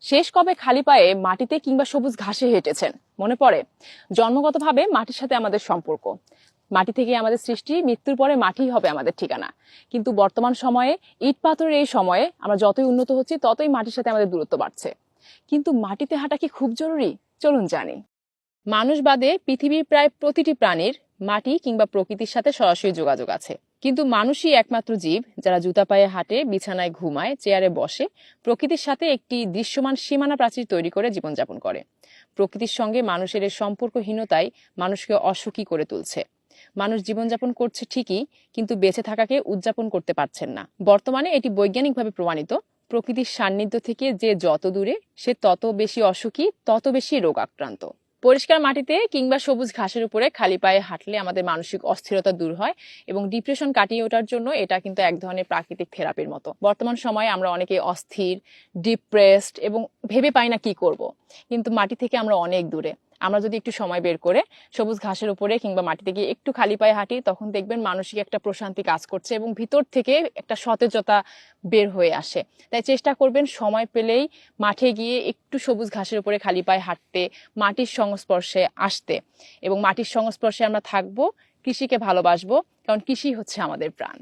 শেষ কবে খালি পায়ে মাটিতে কিংবা সবুজ ঘাসে হেঁটেছেন? মনে পড়ে? জন্মগতভাবে মাটির সাথে আমাদের সম্পর্ক, মাটি থেকে আমাদের সৃষ্টি, মৃত্যুর পরে মাটিই হবে আমাদের ঠিকানা। কিন্তু বর্তমান সময়ে, ইট পাথরের এই সময়ে আমরা যতই উন্নত হচ্ছি ততই মাটির সাথে আমাদের দূরত্ব বাড়ছে। কিন্তু মাটিতে হাঁটা কি খুব জরুরি? চলুন জানি। মানুষ বাদে পৃথিবীর প্রায় প্রতিটি প্রাণীর মাটি কিংবা প্রকৃতির সাথে সরাসরি যোগাযোগ আছে। কিন্তু মানুষই একমাত্র জীব যারা জুতা পায়ে হাঁটে, বিছানায় ঘুমায়, চেয়ারে বসে, প্রকৃতির সাথে একটি দৃশ্যমান সীমানা প্রাচীর তৈরি করে জীবনযাপন করে। প্রকৃতির সঙ্গে মানুষের এই সম্পর্কহীনতাই মানুষকে অসুখী করে তুলছে। মানুষ জীবনযাপন করছে ঠিকই, কিন্তু বেঁচে থাকাকে উদযাপন করতে পারছেন না। বর্তমানে এটি বৈজ্ঞানিকভাবে প্রমাণিত, প্রকৃতির সান্নিধ্য থেকে যে যত দূরে, সে তত বেশি অসুখী, তত বেশি রোগ আক্রান্ত। পরিষ্কার মাটিতে কিংবা সবুজ ঘাসের উপরে খালি পায়ে হাঁটলে আমাদের মানসিক অস্থিরতা দূর হয় এবং ডিপ্রেশন কাটিয়ে ওঠার জন্য এটা কিন্তু এক ধরনের প্রাকৃতিক থেরাপির মতো। বর্তমান সময়ে আমরা অনেকে অস্থির, ডিপ্রেসড এবং ভেবে পাই না কি করব। কিন্তু মাটি থেকে আমরা অনেক দূরে। আমরা যদি একটু সময় বের করে সবুজ ঘাসের উপরে কিংবা মাটিতে গিয়ে একটু খালি পায়ে হাঁটি, তখন দেখবেন মানসিক একটা প্রশান্তি কাজ করছে এবং ভিতর থেকে একটা সতেজতা বের হয়ে আসে। তাই চেষ্টা করবেন সময় পেলেই মাঠে গিয়ে একটু সবুজ ঘাসের উপরে খালি পায়ে হাঁটতে, মাটির সংস্পর্শে আসতে। এবং মাটির সংস্পর্শে আমরা থাকবো, কৃষিকে ভালোবাসবো, কারণ কৃষি হচ্ছে আমাদের প্রাণ।